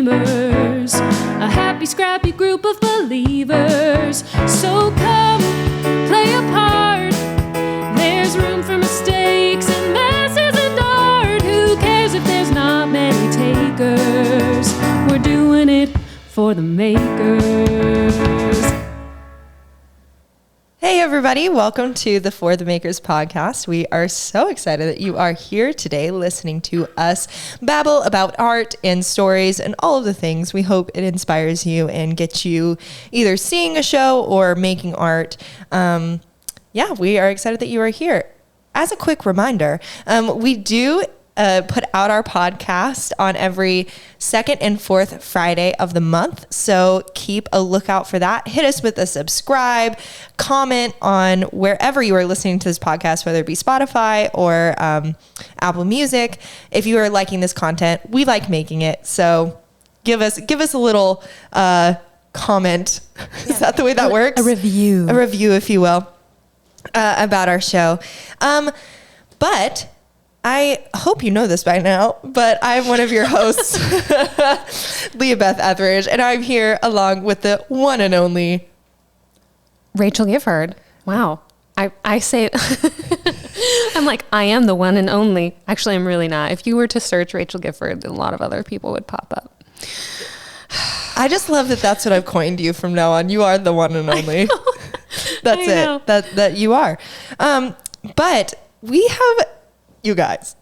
dreamers, a happy, scrappy group of believers. So come, play a part. There's room for mistakes and messes and art. Who cares if there's not many takers? We're doing it for the makers. Hey everybody, welcome to the For the Makers podcast. We are so excited that you are here today listening to us babble about art and stories and all of the things. We hope it inspires you and gets you either seeing a show or making art. We are excited that you are here. As a quick reminder, we do put out our podcast on every second and fourth Friday of the month. So keep a lookout for that. Hit us with a subscribe, comment on wherever you are listening to this podcast, whether it be Spotify or Apple Music. If you are liking this content, we like making it. So give us a little comment. Yeah. Is that the way that works? A review, if you will, about our show. But I hope you know this by now, but I'm one of your hosts, Leah Beth Etheridge, and I'm here along with the one and only Rachel Gifford. Wow. I say, I'm like, I am the one and only. Actually, I'm really not. If you were to search Rachel Gifford, a lot of other people would pop up. I just love that that's what I've coined you from now on. You are the one and only. That's it. That you are. But we have... You guys,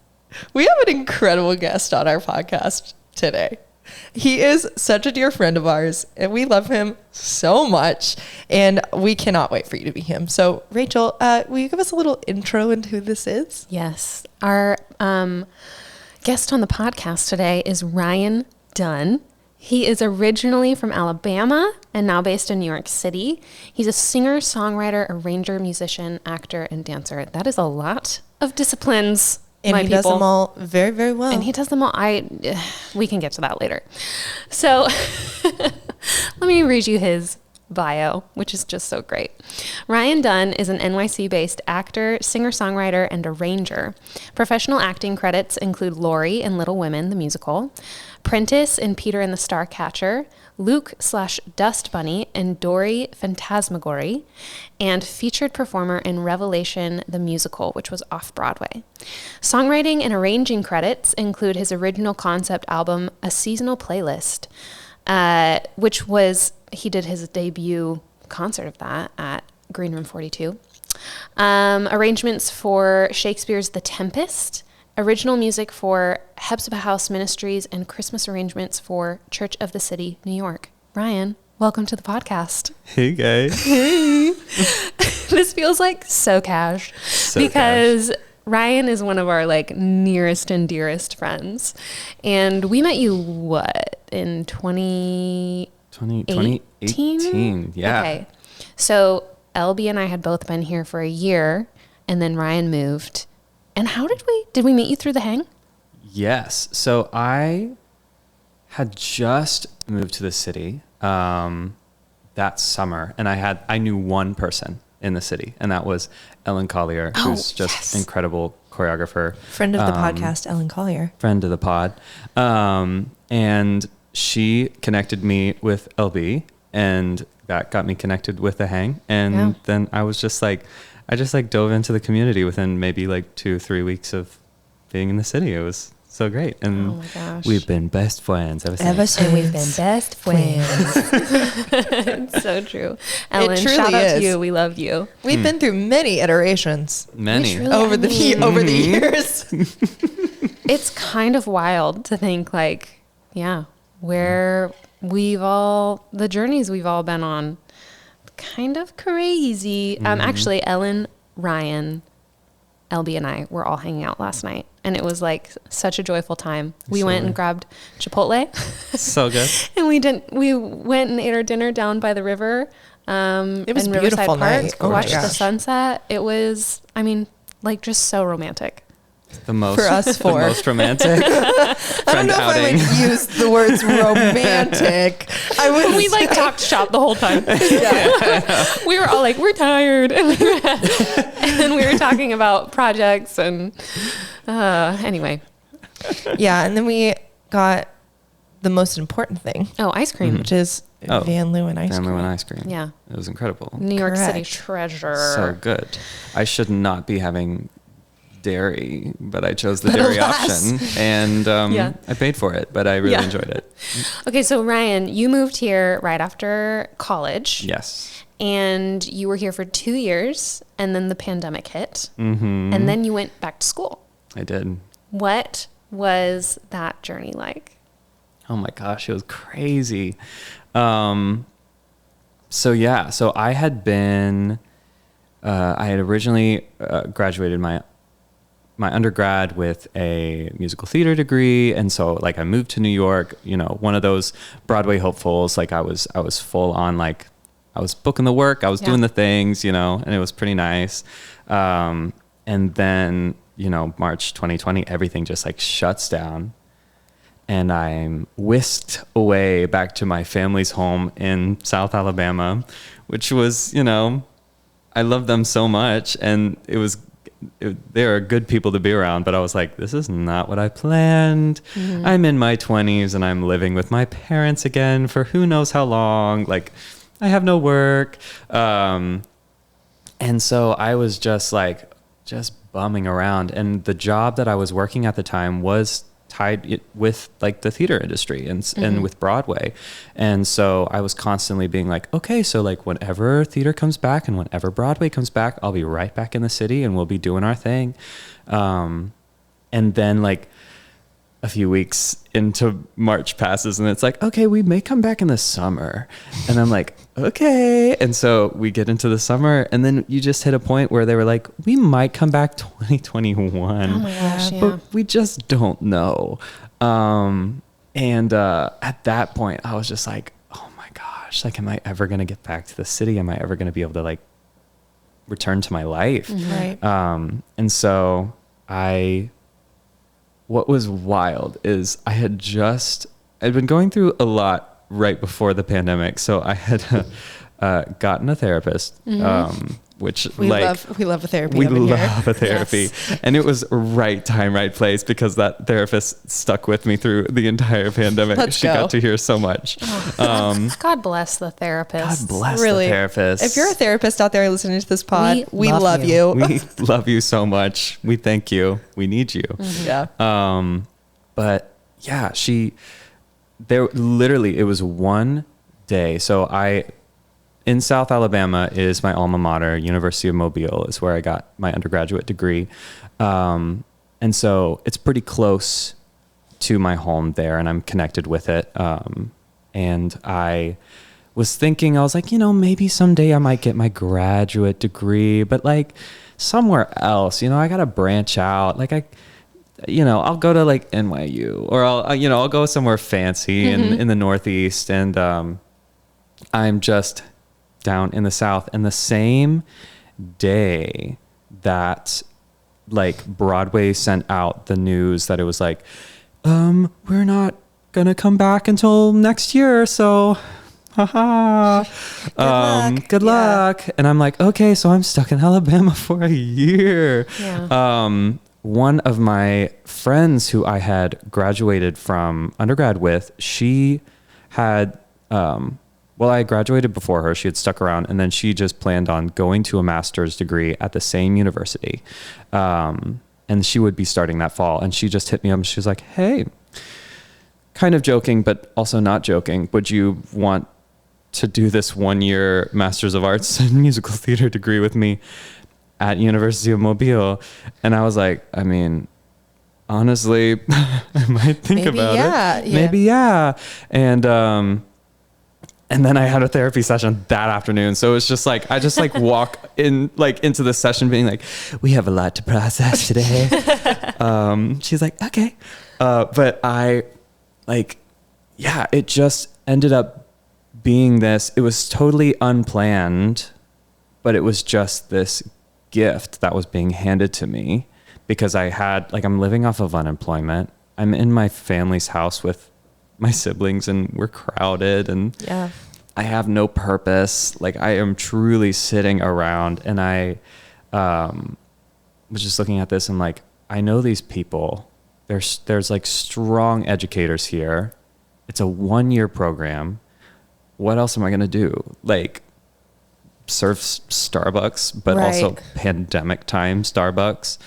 we have an incredible guest on our podcast today. He is such a dear friend of ours, and we love him so much, and we cannot wait for you to meet him. So, Rachel, will you give us a little intro into who this is? Yes. Our guest on the podcast today is Ryan Dunn. He is originally from Alabama and now based in New York City. He's a singer, songwriter, arranger, musician, actor, and dancer. That is a lot of disciplines, and he does them all very, very well. And he does them all. We can get to that later. So let me read you his bio, which is just so great. Ryan Dunn is an NYC-based actor, singer-songwriter, and arranger. Professional acting credits include Laurie in Little Women, the musical, Prentice in Peter and the Starcatcher, Luke/Dust Bunny in Dory Phantasmagory, and featured performer in Revelation, the musical, which was off-Broadway. Songwriting and arranging credits include his original concept album, A Seasonal Playlist, which was... He did his debut concert of that at Green Room 42. Arrangements for Shakespeare's The Tempest, original music for Hepzibah House Ministries, and Christmas arrangements for Church of the City, New York. Ryan, welcome to the podcast. Hey, guys. Hey. This feels like so cash because Ryan is one of our nearest and dearest friends. And we met you, in 2018? Yeah. Okay. So LB and I had both been here for a year, and then Ryan moved. And how did we meet you through the Hang? Yes. So I had just moved to the city that summer, and I knew one person in the city, and that was Ellen Collier, who's just incredible choreographer. Friend of the podcast, Ellen Collier. Friend of the pod. And she connected me with LB, and that got me connected with the Hang. And then I was just I dove into the community within maybe 2-3 weeks of being in the city. It was so great. And oh my gosh, we've been best friends ever since. And we've been best friends. It's so true. Ellen, shout out to you. We love you. We've been through many iterations. Over the years. It's kind of wild to think where the journeys we've all been on. Kind of crazy. Actually, Ellen, Ryan, LB, and I were all hanging out last night, and it was such a joyful time. We went and grabbed Chipotle. So good. And we went and ate our dinner down by the river. It was in a beautiful Riverside Park, night. Watched the sunset. It was, just so romantic. The most for us four. The most romantic. I don't know if I would use the words romantic. We talked shop the whole time. Yeah. We were all we're tired, and we were talking about projects and anyway. Yeah, and then we got the most important thing, Oh, ice cream. which is Oh, Van Leeuwen ice Van cream. Leeuwen ice cream. Yeah. It was incredible. New York City Correct. treasure. So good. I should not be having dairy, but I chose the But dairy alas. option, and Yeah. I paid for it, but I really Yeah. enjoyed it. Okay, so Ryan, you moved here right after college. Yes. And you were here for 2 years, and then the pandemic hit. Mm-hmm. And then you went back to school. I did. What was that journey like? Oh my gosh, it was crazy. So I had been, I had originally graduated my undergrad with a musical theater degree, and so like I moved to New York. You know, one of those Broadway hopefuls. Like I was full on, like I was booking the work, I was doing the things, you know, and it was pretty nice. And then, you know, March 2020, everything just like shuts down. And I'm whisked away back to my family's home in South Alabama, which was, you know, I love them so much. And they are good people to be around, but I was like, this is not what I planned. Mm-hmm. I'm in my 20s and I'm living with my parents again for who knows how long. Like, I have no work. And so I was just bumming around. And the job that I was working at the time was tied with like the theater industry and with Broadway. And so I was constantly being like, okay, so like whenever theater comes back and whenever Broadway comes back, I'll be right back in the city and we'll be doing our thing. And then like a few weeks into March passes and it's like, okay, we may come back in the summer. And I'm like, okay. And so we get into the summer and then you just hit a point where they were like, we might come back 2021. Oh my gosh, yeah. But we just don't know. And at that point I was just like, oh my gosh, like, am I ever going to get back to the city? Am I ever going to be able to like return to my life? Right. And so what was wild is I'd been going through a lot right before the pandemic. So I had gotten a therapist, which We love a therapy. we up in here. love a therapy. Yes. And it was right time, right place, because that therapist stuck with me through the entire pandemic. Let's She go. got to hear so much. God bless the therapist. God bless Really, the therapist. if you're a therapist out there listening to this pod, We we love love you. you. We love you so much. We thank you. We need you. Yeah. But yeah, it was one day. So in South Alabama is my alma mater. University of Mobile is where I got my undergraduate degree. And so it's pretty close to my home there and I'm connected with it. And I was thinking, I was like, you know, maybe someday I might get my graduate degree, but like somewhere else, you know, I got to branch out. Like I'll go to like NYU or I'll go somewhere fancy in the Northeast. And I'm just down in the South. And the same day that like Broadway sent out the news that it was like, we're not going to come back until next year. So haha. Good luck. And I'm like, okay, so I'm stuck in Alabama for a year. Yeah. One of my friends who I had graduated from undergrad with, she had, I graduated before her. She had stuck around and then she just planned on going to a master's degree at the same university. And she would be starting that fall. And she just hit me up and she was like, hey, kind of joking, but also not joking. Would you want to do this 1 year Master's of Arts in Musical Theater degree with me at University of Mobile? And I was like, I mean, honestly, I might think about it. Maybe, yeah. And then I had a therapy session that afternoon. So it was just like, I just like walk in like into the session being like, we have a lot to process today. She's like, okay. But it just ended up being this, it was totally unplanned, but it was just this gift that was being handed to me because I'm living off of unemployment. I'm in my family's house with my siblings and we're crowded and I have no purpose. Like I am truly sitting around and I was just looking at this and like, I know these people, there's like strong educators here it's a 1-year program. What else am I going to do? Like serve Starbucks, but also pandemic time Starbucks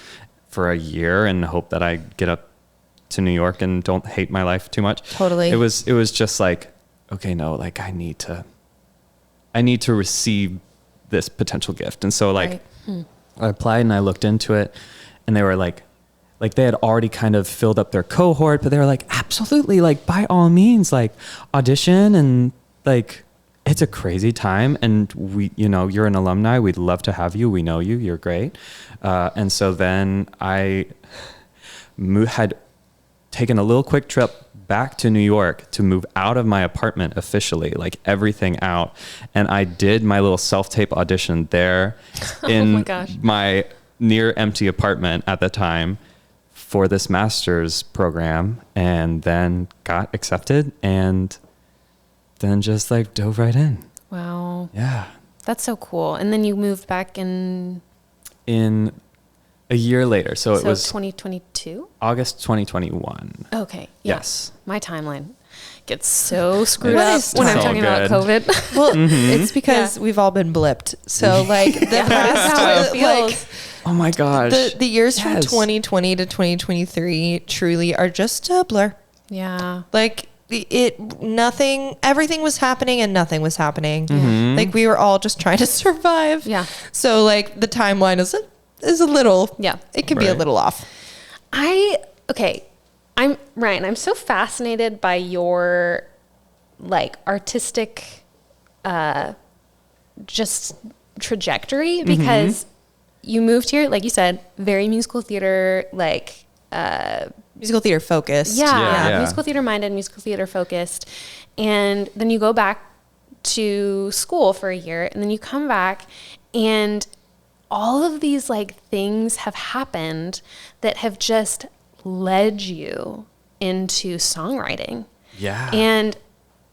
for a year and hope that I get up to New York and don't hate my life too much. Totally. It was just like, okay, no, like I need to receive this potential gift. And so like I applied and I looked into it, and they were like they had already kind of filled up their cohort, but they were like, absolutely, like by all means, like audition, and like it's a crazy time, and we, you know, you're an alumni, we'd love to have you, we know you, you're great. And so then I had taken a little quick trip back to New York to move out of my apartment officially, like everything out. And I did my little self-tape audition there in my near empty apartment at the time for this master's program, and then got accepted and then just like dove right in. Wow. Yeah. That's so cool. And then you moved back in a year later. So it was 2022? August 2021. Okay. Yeah. Yes. My timeline gets so screwed What up is when I'm time? talking about It's COVID. Well, it's because we've all been blipped. So like the That's how it feels. Oh my gosh. the years from Yes. 2020 to 2023 truly are just a blur. Yeah. Like everything was happening and nothing was happening. Like we were all just trying to survive. Yeah. So like the timeline is a little, it can be a Right. little off. I'm Ryan. I'm so fascinated by your like artistic, just trajectory, because you moved here, like you said, very musical theater, like, Musical theater focused. Yeah. musical theater minded, musical theater focused. And then you go back to school for a year, and then you come back, and all of these like things have happened that have just led you into songwriting. Yeah. And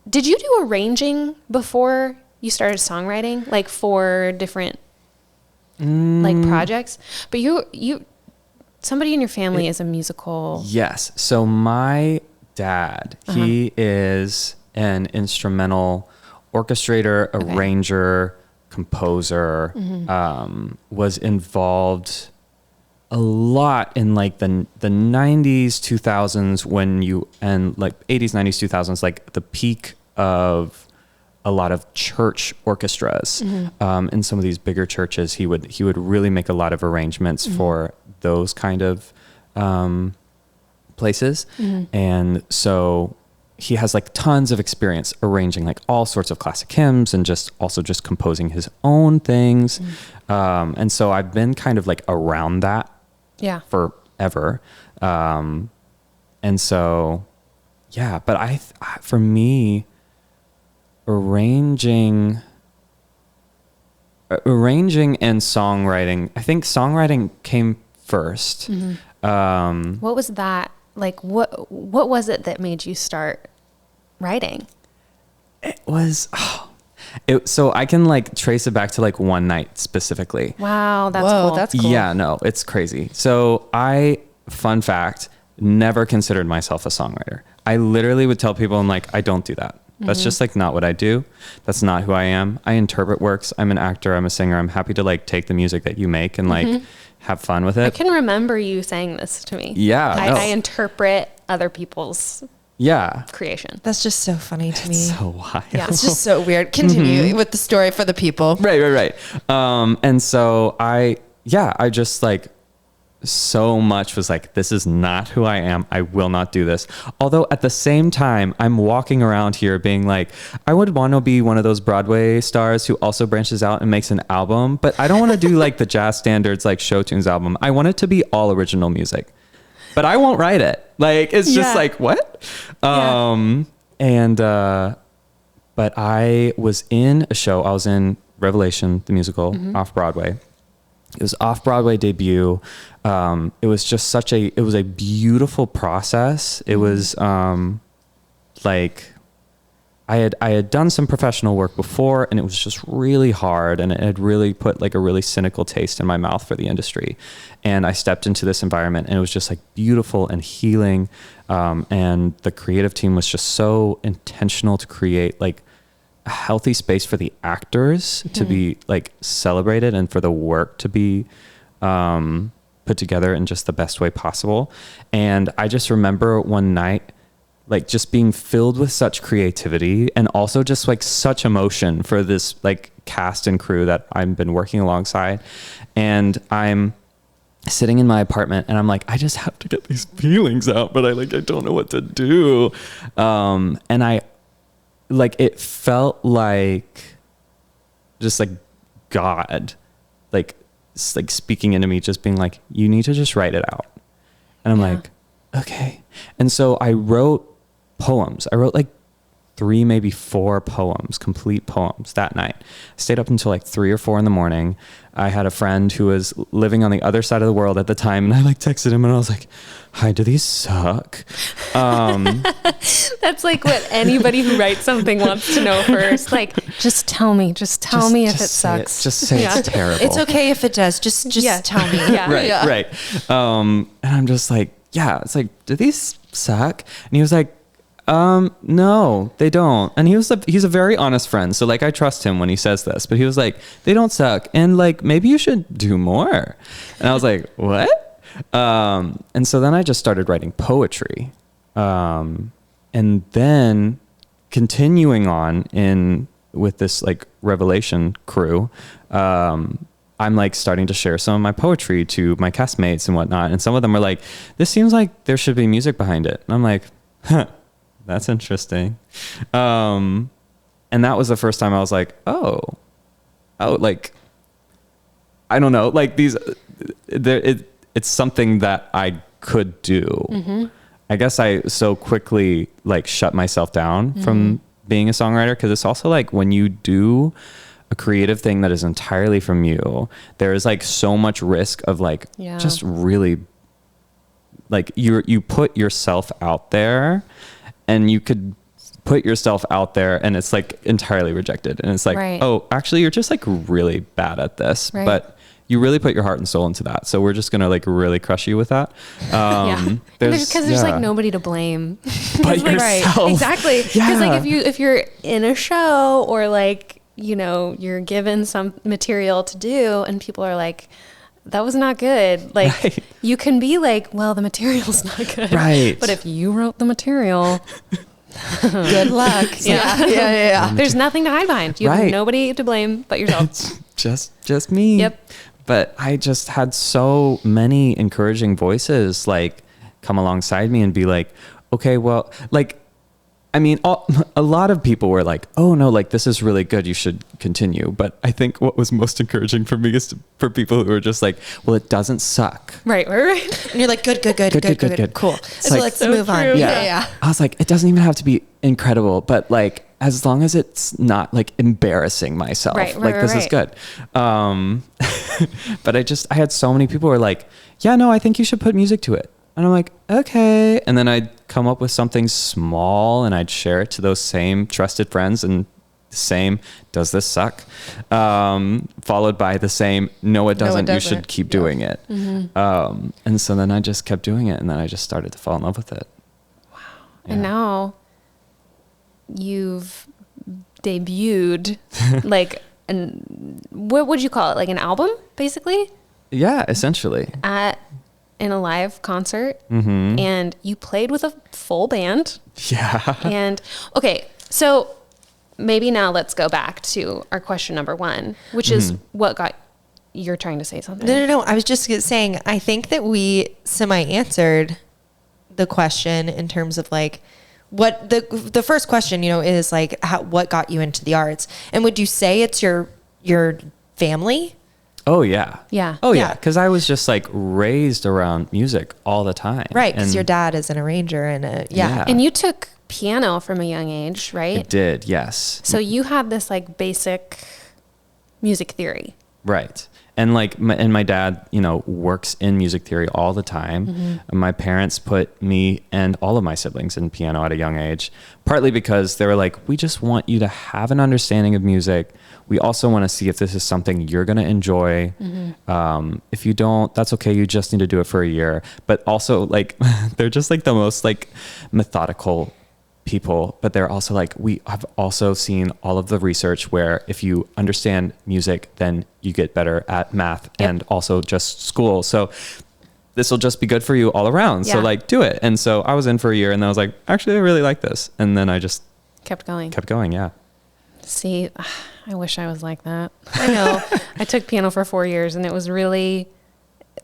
did you do arranging before you started songwriting, like for different like projects? But you somebody in your family is a musical. Yes. So my dad, he is an instrumental orchestrator, arranger, composer, was involved a lot in like the 90s, 2000s, when and like 80s, 90s, 2000s, like the peak of a lot of church orchestras. In some of these bigger churches, he would really make a lot of arrangements for those kind of places. And so he has like tons of experience arranging like all sorts of classic hymns, and just composing his own things. And so I've been kind of like around that forever. And so, yeah, but for me, arranging and songwriting, I think songwriting came first. What was that? Like, what was it that made you start writing? It was, so I can like trace it back to like one night specifically. Wow, that's Whoa, cool. that's cool. Yeah, no, it's crazy. So fun fact, never considered myself a songwriter. I literally would tell people, I'm like, I don't do that. That's just like not what I do. That's not who I am. I interpret works. I'm an actor. I'm a singer. I'm happy to like take the music that you make and like have fun with it. I can remember you saying this to me. Yeah, I interpret other people's creation. That's just so funny to me. So wild. Yeah. It's just so weird. Continue with the story for the people. Right. And so I just like so much was like, this is not who I am. I will not do this. Although at the same time, I'm walking around here being like, I would want to be one of those Broadway stars who also branches out and makes an album, but I don't want to do like the jazz standards, like show tunes album. I want it to be all original music, but I won't write it. Like, it's just like, what? But I was in a show. I was in Revelation, the musical, off Broadway. It was off-Broadway debut. It was just it was a beautiful process. It was like I had done some professional work before, and it was just really hard, and it had really put like a really cynical taste in my mouth for the industry. And I stepped into this environment, and it was just like beautiful and healing. And the creative team was just so intentional to create like a healthy space for the actors to be like celebrated, and for the work to be put together in just the best way possible. And I just remember one night, like just being filled with such creativity, and also just like such emotion for this like cast and crew that I've been working alongside. And I'm sitting in my apartment, and I'm like, I just have to get these feelings out, but I don't know what to do. And I like, it felt like just like God, like speaking into me, just being like, you need to just write it out. And I'm like, okay. And so I wrote poems. I wrote like 3, maybe 4 poems, complete poems that night. I stayed up until like 3 or 4 in the morning. I had a friend who was living on the other side of the world at the time, and I like texted him, and I was like, hi, do these suck? That's like what anybody who writes something wants to know first. Like, just tell me if it sucks. Just say it's terrible. It's okay if it does. Just tell me. Yeah. Right. And I'm just like, yeah, it's like, do these suck? And he was like, no, they don't. And he's a very honest friend. So like, I trust him when he says this, but he was like, they don't suck. And like, maybe you should do more. And I was like, what? And so then I just started writing poetry. And then continuing on with this like Revelation crew, I'm like starting to share some of my poetry to my castmates and whatnot. And some of them are like, this seems like there should be music behind it. And I'm like, huh. That's interesting. And that was the first time I was like, oh, like, I don't know, like it's something that I could do. Mm-hmm. I guess I so quickly like shut myself down from being a songwriter, because it's also like when you do a creative thing that is entirely from you, there is like so much risk of like just really like you put yourself out there, and you could put yourself out there and it's like entirely rejected. And it's like, oh, actually you're just like really bad at this, but you really put your heart and soul into that. So we're just going to like really crush you with that. Because there's like nobody to blame. But yourself. Right. Exactly. Because like if you're in a show, or like, you know, you're given some material to do and people are like, that was not good. Like you can be like, well, the material's not good. Right. But if you wrote the material, good luck. Yeah. There's nothing to hide behind. You have nobody to blame but yourself. It's just me. Yep. But I just had so many encouraging voices like come alongside me and be like, okay, well, like, I mean, a lot of people were like, oh no, like this is really good, you should continue. But I think what was most encouraging for me is for people who were just like, well, it doesn't suck. Right. And you're like, good. Cool. So like, let's so move on. Yeah. I was like, it doesn't even have to be incredible, but like, as long as it's not like embarrassing myself, this is good. But I had so many people who were like, yeah, no, I think you should put music to it. And I'm like, okay. And then I'd come up with something small and I'd share it to those same trusted friends, and the same, does this suck? Followed by the same, no, it doesn't. You should keep doing it. Mm-hmm. And so then I just kept doing it, and then I just started to fall in love with it. Wow. Yeah. And now you've debuted like what would you call it? Like an album, basically? Yeah, essentially. In a live concert, and you played with a full band. Yeah. And okay, so maybe now let's go back to our question number 1, which is what got you're trying to say something. No. I was just saying, I think that we semi-answered the question in terms of like what the first question, you know, is like what got you into the arts, and would you say it's your family? Oh, yeah. Yeah. Oh, yeah. Because I was just like raised around music all the time. Right. Because your dad is an arranger and And you took piano from a young age, right? I did, yes. So you had this like basic music theory. Right. And like, my dad, you know, works in music theory all the time. And my parents put me and all of my siblings in piano at a young age, partly because they were like, we just want you to have an understanding of music. We also want to see if this is something you're going to enjoy. If you don't, that's okay. You just need to do it for a year. But also like, they're just like the most like methodical people, but they're also like, we have also seen all of the research where if you understand music, then you get better at math and also just school. So this will just be good for you all around. So like, do it. And so I was in for a year and I was like, actually, I really like this. And then I just kept going. Yeah. See, I wish I was like that. I know. I took piano for 4 years and it was really,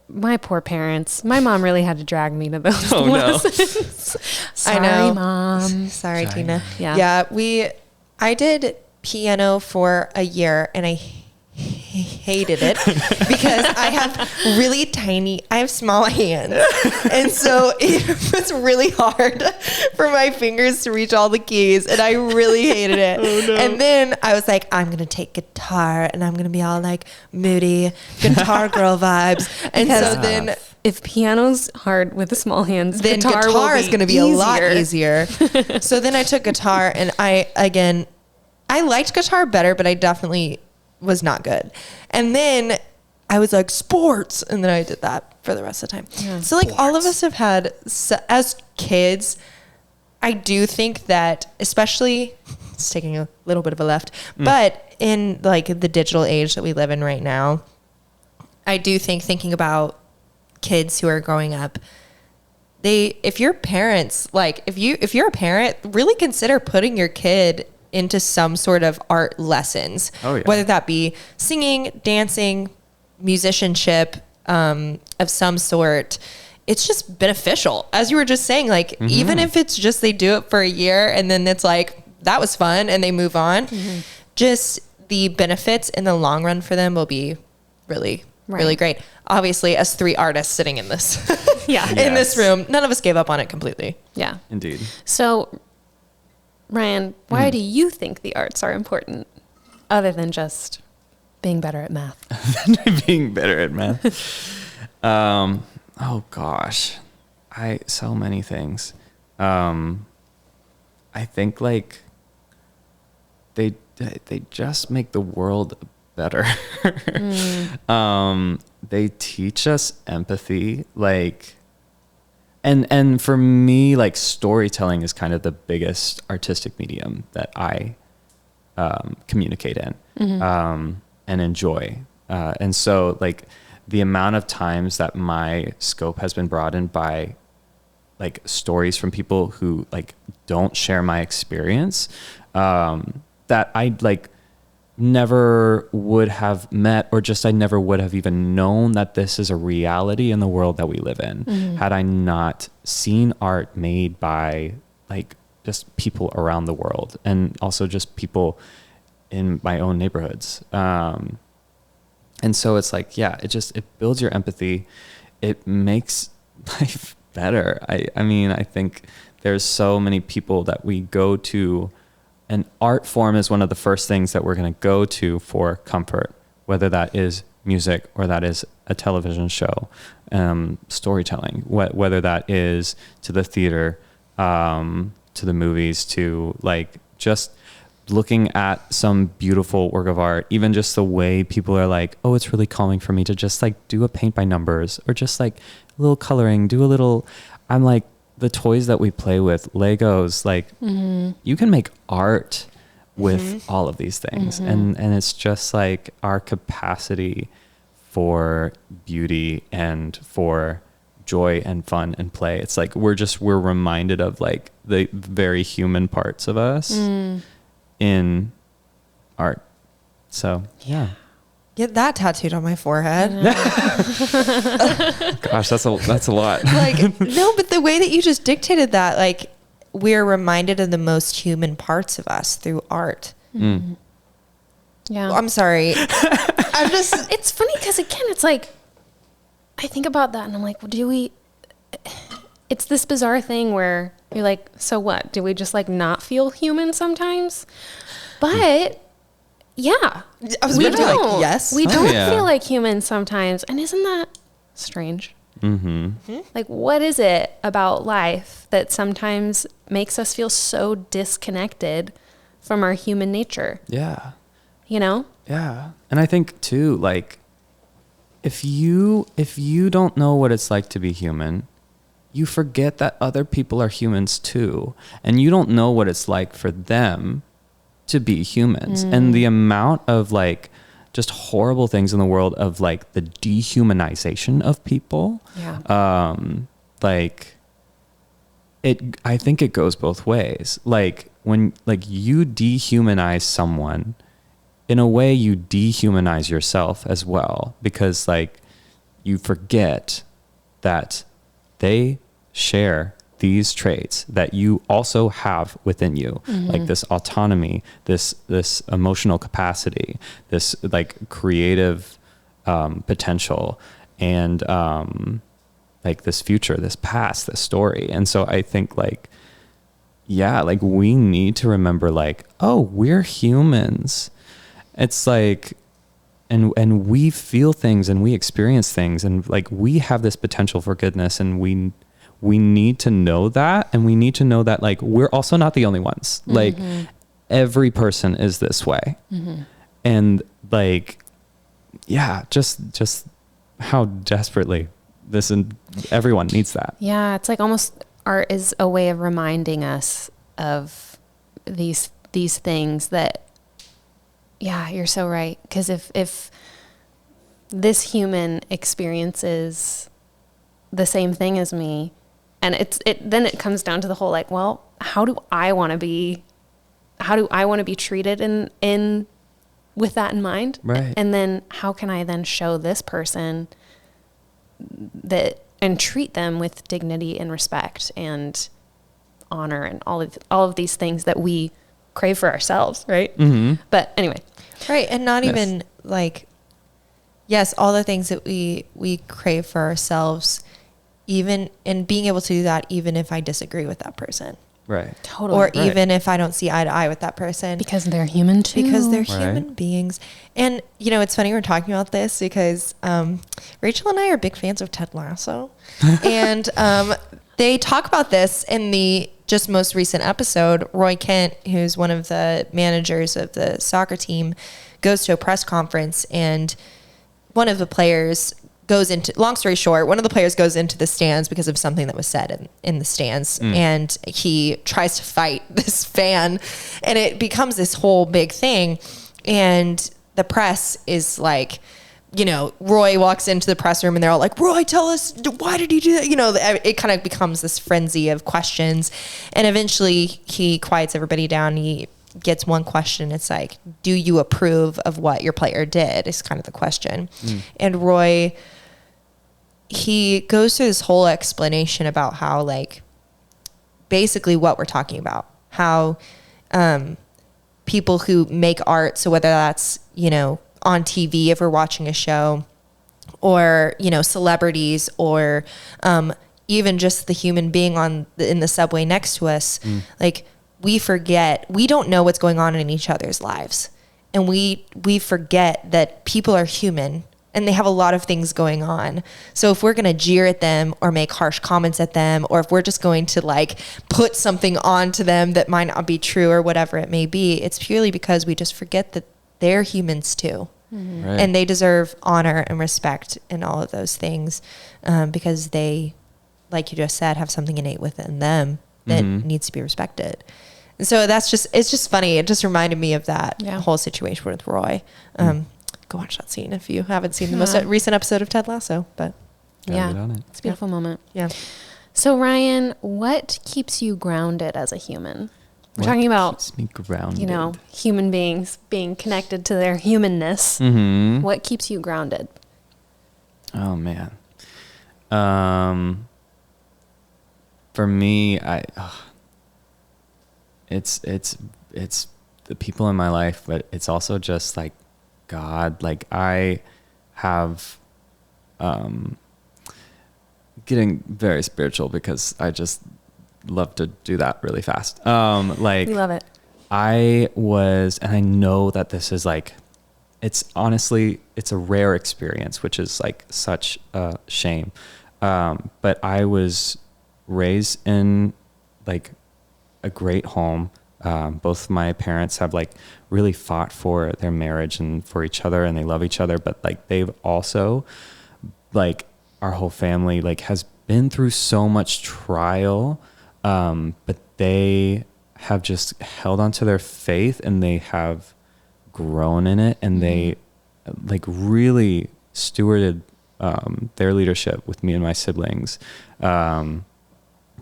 my poor parents. My mom really had to drag me to those lessons. Sorry, I know. Mom. Sorry, Tina. Yeah. I did piano for a year and I hated it because I have small hands. And so it was really hard for my fingers to reach all the keys and I really hated it. Oh, no. And then I was like, I'm going to take guitar and I'm going to be all like moody guitar girl vibes. And so then if piano's hard with the small hands, then guitar is going to be a lot easier. So then I took guitar and I liked guitar better, but I definitely was not good. And then I was like, sports. And then I did that for the rest of the time. Yeah. So like all of us have had, as kids, I do think that, especially, it's taking a little bit of a left, but in like the digital age that we live in right now, I do think thinking about kids who are growing up, if you're a parent, really consider putting your kid into some sort of art lessons, whether that be singing, dancing, musicianship, of some sort. It's just beneficial. As you were just saying, like, even if it's just, they do it for a year and then it's like, that was fun and they move on, just the benefits in the long run for them will be really, really great. Obviously, as 3 artists sitting in this, in this room, none of us gave up on it completely. Yeah. Indeed. So, Ryan, why do you think the arts are important other than just being better at math? Being better at math. Oh gosh. So many things. I think like they just make the world better. They teach us empathy, like, and for me, like, storytelling is kind of the biggest artistic medium that I communicate in and enjoy. And so, like, the amount of times that my scope has been broadened by, like, stories from people who, like, don't share my experience, that I, like, never would have met, or just I never would have even known that this is a reality in the world that we live in, had I not seen art made by, like, just people around the world, and also just people in my own neighborhoods. And so it's like, it builds your empathy. It makes life better. I mean, I think there's so many people that we go to, and art form is one of the first things that we're going to go to for comfort, whether that is music or that is a television show, storytelling, whether that is to the theater, to the movies, to, like, just looking at some beautiful work of art, even just the way people are like, oh, it's really calming for me to just, like, do a paint by numbers, or just, like, a little coloring, I'm like, the toys that we play with, Legos, like, you can make art with all of these things. And it's just like our capacity for beauty and for joy and fun and play. It's like, we're reminded of, like, the very human parts of us in art. So, yeah. Get that tattooed on my forehead. Gosh, that's a lot. Like, no, but the way that you just dictated that, like, we're reminded of the most human parts of us through art. Yeah. Well, I'm sorry. It's funny because, again, it's like, I think about that and I'm like, well, it's this bizarre thing where you're like, so what? Do we just, like, not feel human sometimes? But Yeah. I was We going to be like, don't. yes. We don't yeah. feel like humans sometimes. And isn't that strange? Like, what is it about life that sometimes makes us feel so disconnected from our human nature? Yeah. You know? Yeah. And I think too, like, if you don't know what it's like to be human, you forget that other people are humans too. And you don't know what it's like for them to be humans. And the amount of like just horrible things in the world of like the dehumanization of people. Yeah. Like I think it goes both ways. Like when like you dehumanize someone, in a way you dehumanize yourself as well, because like you forget that they share these traits that you also have within you, like this autonomy, this emotional capacity, this like creative potential, and like this future, this past, this story. And so I think like, yeah, like we need to remember like, oh, we're humans. It's like, and we feel things and we experience things, and like we have this potential for goodness, and we need to know that, and we need to know that like we're also not the only ones. Like every person is this way. And like, yeah, just how desperately this, and everyone needs that. Yeah. It's like almost art is a way of reminding us of these things that, yeah, you're so right. Because if this human experiences the same thing as me, and then it comes down to the whole like, well, how do I want to be treated in with that in mind? Right. And then how can I then show this person that and treat them with dignity and respect and honor and all of these things that we crave for ourselves, right? But anyway. Right. And not Yes. even like, yes, all the things that we crave for ourselves, even, and being able to do that, even if I disagree with that person. Right. Totally. Or Right. even if I don't see eye to eye with that person. Because they're human too. Because they're Right. human beings. And, you know, it's funny we're talking about this because Rachel and I are big fans of Ted Lasso. And they talk about this in the just most recent episode. Roy Kent, who's one of the managers of the soccer team, goes to a press conference, and one of the players goes into, long story short, one of the players goes into the stands because of something that was said in the stands. And he tries to fight this fan, and it becomes this whole big thing. And the press is like, you know, Roy walks into the press room and they're all like, Roy, tell us, why did he do that? You know, it kind of becomes this frenzy of questions. And eventually he quiets everybody down. He gets one question. It's like, do you approve of what your player did? Is kind of the question. And Roy, he goes through this whole explanation about how, like, basically what we're talking about, how people who make art, so whether that's, you know, on TV if we're watching a show, or, you know, celebrities, or even just the human being in the subway next to us, like, we forget, we don't know what's going on in each other's lives. And we forget that people are human and they have a lot of things going on. So if we're going to jeer at them or make harsh comments at them, or if we're just going to like put something onto them that might not be true or whatever it may be, it's purely because we just forget that they're humans too. Right. And they deserve honor and respect and all of those things, because they, like you just said, have something innate within them that needs to be respected. And so it's just funny. It just reminded me of that whole situation with Roy. Go watch that scene if you haven't seen the most recent episode of Ted Lasso. But Gotta get on it. It's a beautiful moment. yeah. So Ryan, what keeps you grounded as a human? We're What talking about, keeps me grounded? you know, human beings being connected to their humanness. What keeps you grounded? Oh man. For me, it's the people in my life, but it's also just like God. Like I have, getting very spiritual because I just love to do that really fast. Like We love it. and I know that this is like, it's honestly, it's a rare experience, which is like such a shame. But I was raised in like a great home. Both my parents have like really fought for their marriage and for each other, and they love each other, but like they've also, like, our whole family like has been through so much trial, but they have just held on to their faith, and they have grown in it, and they like really stewarded their leadership with me and my siblings, to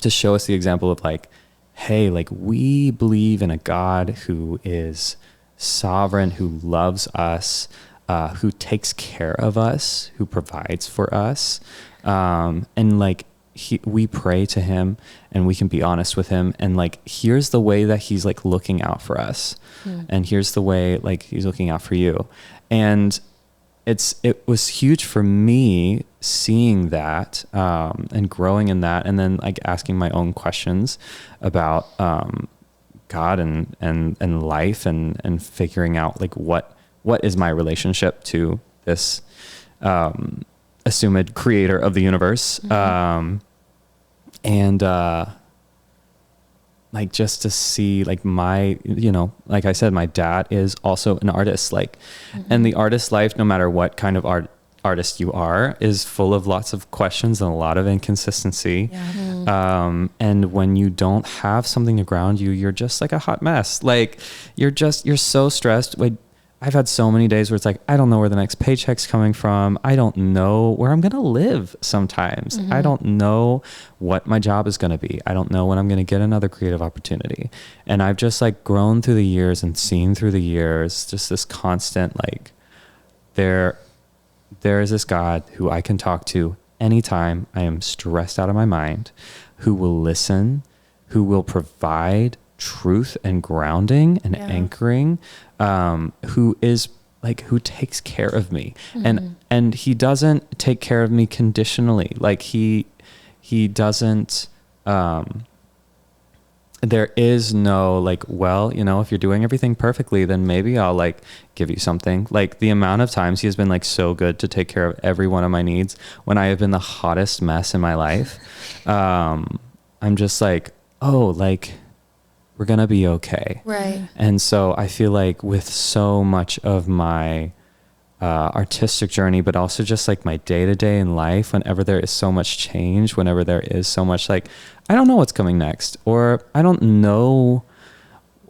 show us the example of like, hey, like, we believe in a God who is sovereign, who loves us, who takes care of us, who provides for us. And like, we pray to him, and we can be honest with him. And like, here's the way that he's like looking out for us. And here's the way, like, he's looking out for you. And it was huge for me seeing that, and growing in that, and then like asking my own questions about God and life, and figuring out like what is my relationship to this assumed creator of the universe. And like, just to see like my, like I said, my dad is also an artist, like, and the artist life, no matter what kind of artist you are, is full of lots of questions and a lot of inconsistency. And when you don't have something to ground you, you're just like a hot mess. Like, you're so stressed. Like, I've had so many days where it's like, I don't know where the next paycheck's coming from. I don't know where I'm going to live sometimes. I don't know what my job is going to be. I don't know when I'm going to get another creative opportunity. And I've just like grown through the years and seen through the years, just this constant, like, there is this God who I can talk to anytime I am stressed out of my mind, who will listen, who will provide truth and grounding and anchoring, who is like, who takes care of me. And he doesn't take care of me conditionally. Like, he doesn't, there is no like, well, if you're doing everything perfectly, then maybe I'll like give you something. Like, the amount of times he has been like so good to take care of every one of my needs when I have been the hottest mess in my life. I'm just like, oh, like, we're going to be okay. Right. And so I feel like with so much of my artistic journey, but also just like my day-to-day in life, whenever there is so much change, whenever there is so much like, I don't know what's coming next, or I don't know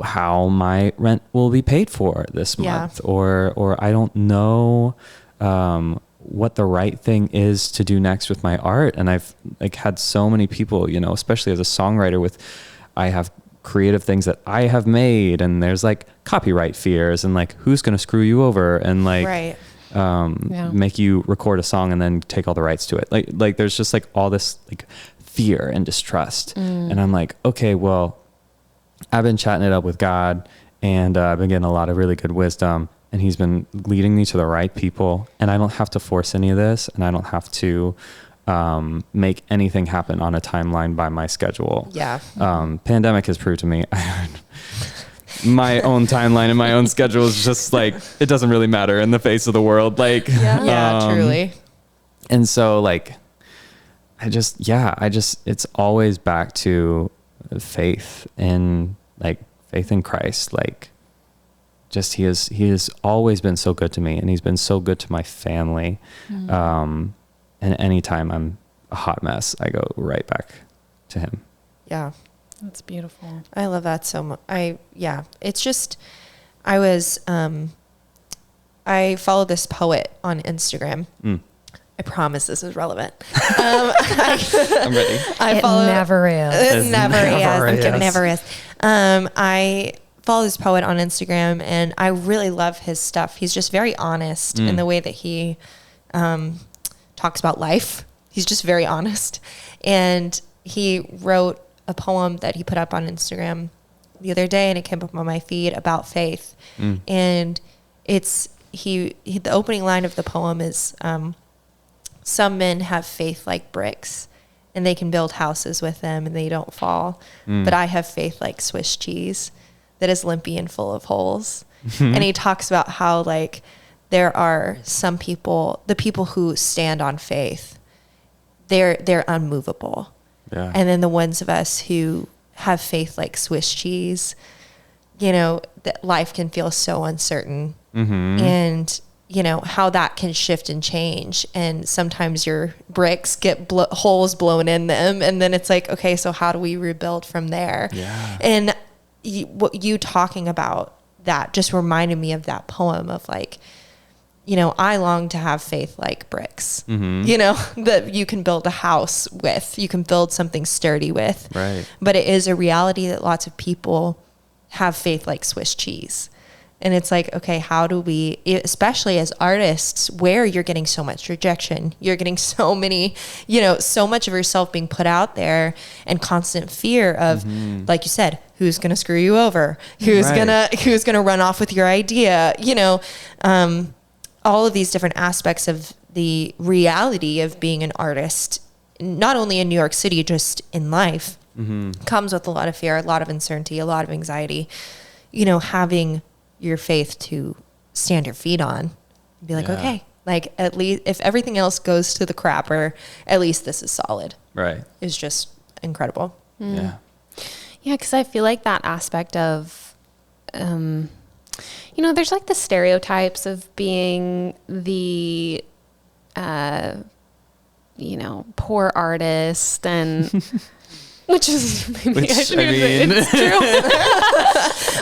how my rent will be paid for this month, or I don't know what the right thing is to do next with my art. And I've like had so many people, especially as a songwriter, I have creative things that I have made, and there's like copyright fears, and like, who's going to screw you over and like make you record a song and then take all the rights to it. Like there's just like all this like fear and distrust. And I'm like, okay, well, I've been chatting it up with God, and I've been getting a lot of really good wisdom, and he's been leading me to the right people, and I don't have to force any of this, and I don't have to make anything happen on a timeline by my schedule. Pandemic has proved to me my own timeline and my own schedule is just like, it doesn't really matter in the face of the world. Like, truly. And so like, it's always back to faith in Christ. Like, just, he has always been so good to me, and he's been so good to my family. And anytime I'm a hot mess, I go right back to him. Yeah. That's beautiful. I love that so much. It's just, I follow this poet on Instagram. I promise this is relevant. I'm ready. I never is. It never is. I follow this poet on Instagram, and I really love his stuff. He's just very honest in the way that he talks about life. He's just very honest. And he wrote a poem that he put up on Instagram the other day, and it came up on my feed about faith. And it's, the opening line of the poem is, some men have faith like bricks, and they can build houses with them and they don't fall. But I have faith like Swiss cheese. that is limpy and full of holes. And he talks about how like there are some people, the people who stand on faith, they're unmovable. Yeah. And then the ones of us who have faith like Swiss cheese, you know, that life can feel so uncertain. And you know, how that can shift and change. And sometimes your bricks get holes blown in them. And then it's like, okay, so how do we rebuild from there? Yeah. And what you talking about that just reminded me of that poem of like, you know, I long to have faith like bricks, you know, that you can build a house with, you can build something sturdy with. Right. But it is a reality that lots of people have faith like Swiss cheese. And it's like, okay, how do we, especially as artists, where you're getting so much rejection, you're getting so many, you know, so much of yourself being put out there, and constant fear of, like you said, who's going to screw you over? Who's going to run off with your idea? You know, all of these different aspects of the reality of being an artist, not only in New York City, just in life, comes with a lot of fear, a lot of uncertainty, a lot of anxiety. You know, having your faith to stand your feet on, be like, okay, like at least if everything else goes to the crapper, at least this is solid. Right. Is just incredible. Yeah. Yeah, because I feel like that aspect of, you know, there's like the stereotypes of being the, you know, poor artist and... Which is maybe I shouldn't even say it's true.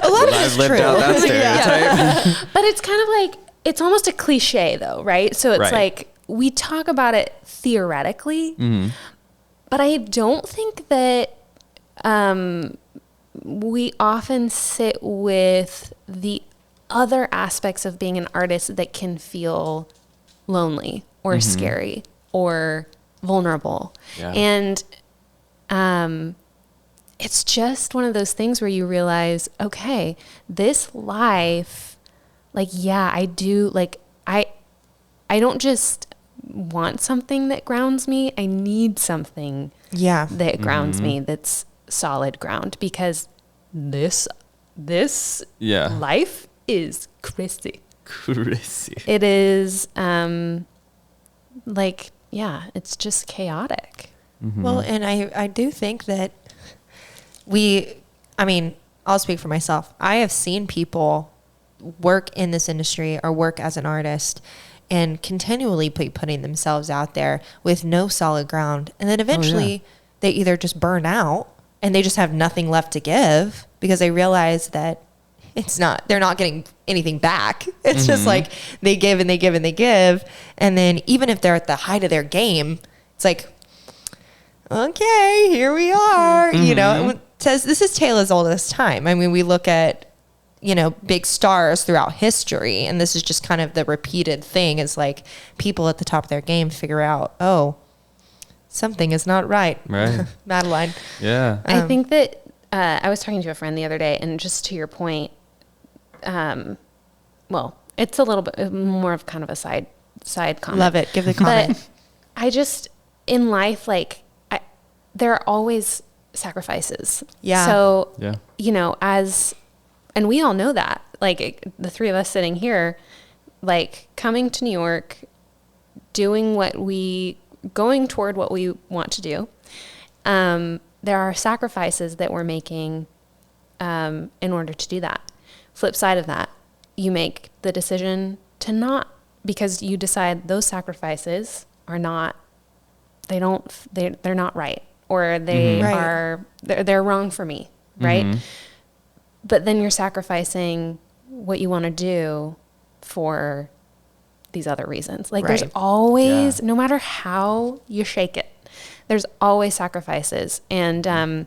A lot of it's I've lived true. out that stereotype. But it's kind of like, it's almost a cliche though, right? So it's like, we talk about it theoretically, but I don't think that we often sit with the other aspects of being an artist that can feel lonely or scary or vulnerable. Yeah. And it's just one of those things where you realize, okay, this life, like, yeah, I do, like, I don't just want something that grounds me. I need something that grounds me, that's solid ground, because this life is crazy. It is, like, yeah, it's just chaotic. Well, and I do think that I mean, I'll speak for myself. I have seen people work in this industry or work as an artist and continually putting themselves out there with no solid ground. And then eventually they either just burn out and they just have nothing left to give because they realize that they're not getting anything back. It's just like they give and they give and they give. And then even if they're at the height of their game, it's like, okay, here we are. You know, it says this is tale as old as time. I mean, we look at, you know, big stars throughout history, and this is just kind of the repeated thing is like people at the top of their game figure out, oh, something is not right. Right. Madeline. Yeah. I think that I was talking to a friend the other day, and just to your point, well, it's a little bit more of kind of a side comment. Love it. Give the comment. But I just, in life, like, there are always sacrifices. Yeah. So, Yeah. you know, and we all know that, like the three of us sitting here, like coming to New York, going toward what we want to do. There are sacrifices that we're making in order to do that. Flip side of that, you make the decision to not, because you decide those sacrifices are not, they're not right, or they they're wrong for me, right? But then you're sacrificing what you want to do for these other reasons. Like there's always, no matter how you shake it, there's always sacrifices. And I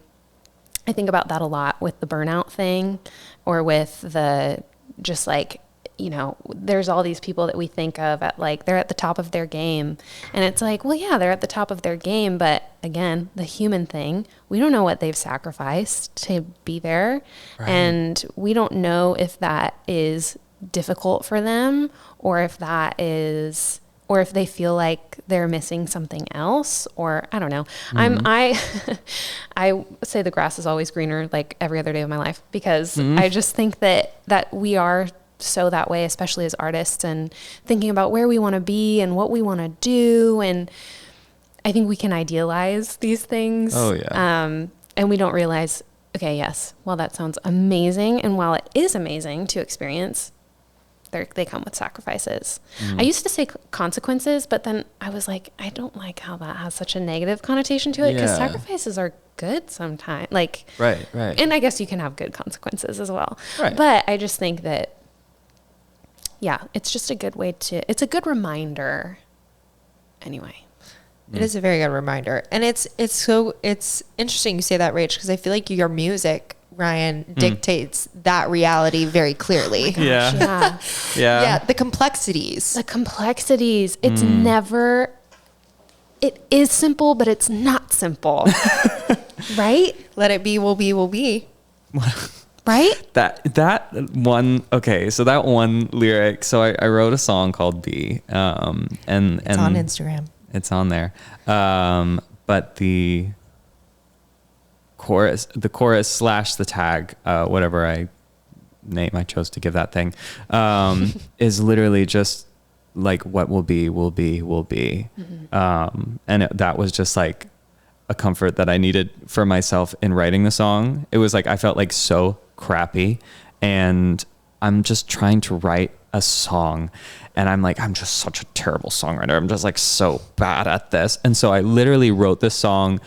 think about that a lot with the burnout thing, or with the just like, you know, there's all these people that we think of at like, they're at the top of their game. And it's like, well, yeah, they're at the top of their game. But again, the human thing, we don't know what they've sacrificed to be there. Right. And we don't know if that is difficult for them, or if that is or if they feel like they're missing something else, or I don't know. I say the grass is always greener like every other day of my life, because I just think that we are so that way, especially as artists, and thinking about where we want to be and what we want to do. And I think we can idealize these things. Oh, yeah. And we don't realize, okay, yes, well, that sounds amazing. And while it is amazing to experience, they come with sacrifices. I used to say consequences, but then I was like, I don't like how that has such a negative connotation to it, because sacrifices are good sometimes. Like, Right. and I guess you can have good consequences as well. Right. But I just think that, yeah, it's just a good way it's a good reminder. Anyway. It is a very good reminder. And it's interesting you say that, Rach, because I feel like your music, Ryan, dictates that reality very clearly. Yeah. Yeah, the complexities. It's never, it is simple, but it's not simple. Right? Let it be, will be. Right? That one, okay, so that one lyric, so I wrote a song called Be, and It's on Instagram. It's on there. But the chorus / the tag, whatever name I chose to give that thing, is literally just like, what will be, will be, will be. And that was just like a comfort that I needed for myself in writing the song. It was like, I felt like so crappy, and I'm just trying to write a song, and I'm like, I'm just such a terrible songwriter. I'm just like so bad at this. And so I literally wrote this song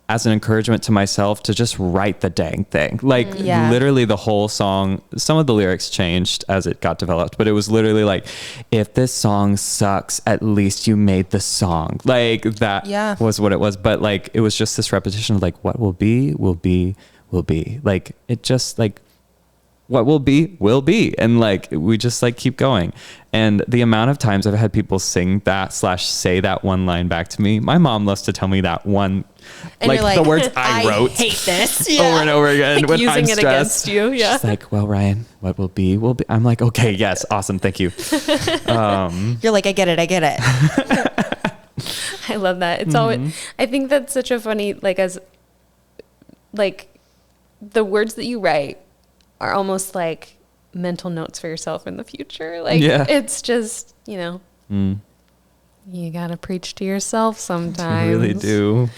as an encouragement to myself to just write the dang thing. Like literally the whole song, some of the lyrics changed as it got developed, but it was literally like, if this song sucks, at least you made the song. Like that was what it was. But like, it was just this repetition of like, what will be, will be, will be. Like, it just like, what will be, and like, we just like keep going. And the amount of times I've had people sing that / say that one line back to me. My mom loves to tell me that one, and like the words I wrote, hate this over and over again, like when using I'm it stressed. against you. Yeah. She's like, well, Ryan, what will be, will be. I'm like, okay, yes, awesome, thank you. You're like, I get it. I love that. It's always, I think that's such a funny, like, as like the words that you write are almost like mental notes for yourself in the future. Like, it's just, you gotta preach to yourself sometimes. You really do.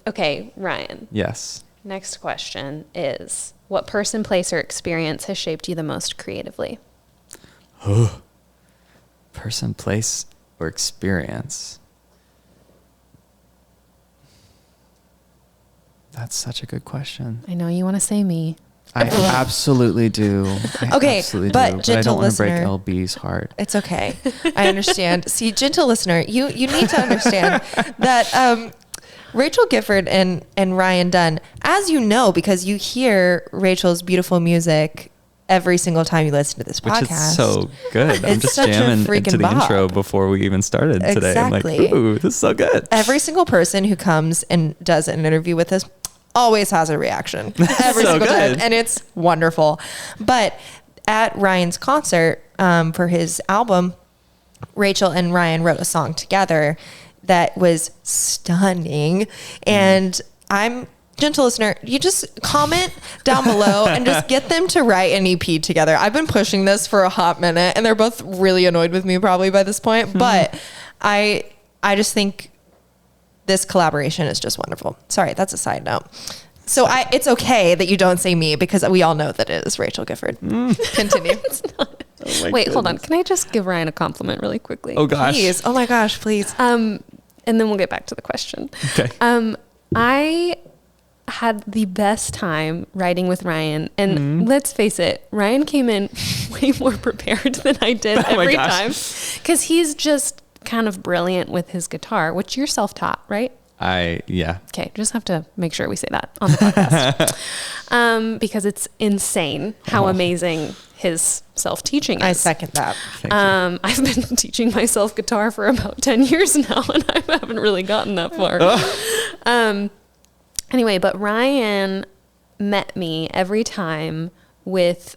Okay, Ryan. Yes. Next question is, what person, place, or experience has shaped you the most creatively? Person, place, or experience? That's such a good question. I know you want to say me. I absolutely do. Okay, but I gentle don't want to break listener, LB's heart. It's okay. I understand. See, gentle listener, you need to understand that Rachel Gifford and Ryan Dunn, as you know, because you hear Rachel's beautiful music every single time you listen to this podcast. Which is so good. I'm just such a jamming freaking into the bop. intro before we even started today. I'm like, Exactly. ooh, this is so good. Every single person who comes and does an interview with us always has a reaction. Every So single good. time. And it's wonderful. But at Ryan's concert, for his album, Rachel and Ryan wrote a song together that was stunning. And I'm, gentle listener, you just comment down below and just get them to write an EP together. I've been pushing this for a hot minute, and they're both really annoyed with me probably by this point. But I just think this collaboration is just wonderful. Sorry, that's a side note. So it's okay that you don't say me, because we all know that it is Rachel Gifford. Continue. It's not. Oh Wait, hold on. Can I just give Ryan a compliment really quickly? Oh gosh. Please. Oh my gosh, please. And then we'll get back to the question. Okay. I had the best time writing with Ryan, and let's face it, Ryan came in way more prepared than I did every time, because he's just kind of brilliant with his guitar, which you're self-taught, right? Yeah. Okay, just have to make sure we say that on the podcast. Because it's insane how amazing his self-teaching is. I second that. Thank you. I've been teaching myself guitar for about 10 years now, and I haven't really gotten that far. Anyway, but Ryan met me every time with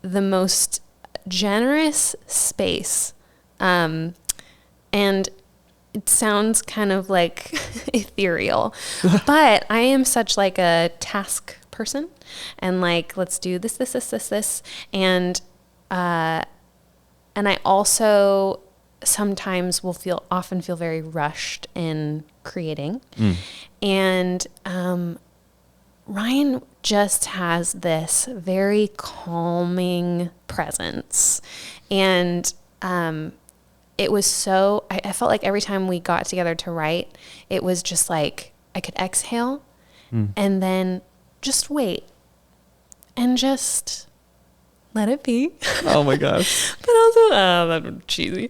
the most generous space. And it sounds kind of like ethereal, but I am such like a task person, and like, let's do this. And I also sometimes often feel very rushed in creating. And Ryan just has this very calming presence. And it was so, I felt like every time we got together to write, it was just like I could exhale and then just wait and just let it be. Oh my gosh. But also, that was cheesy.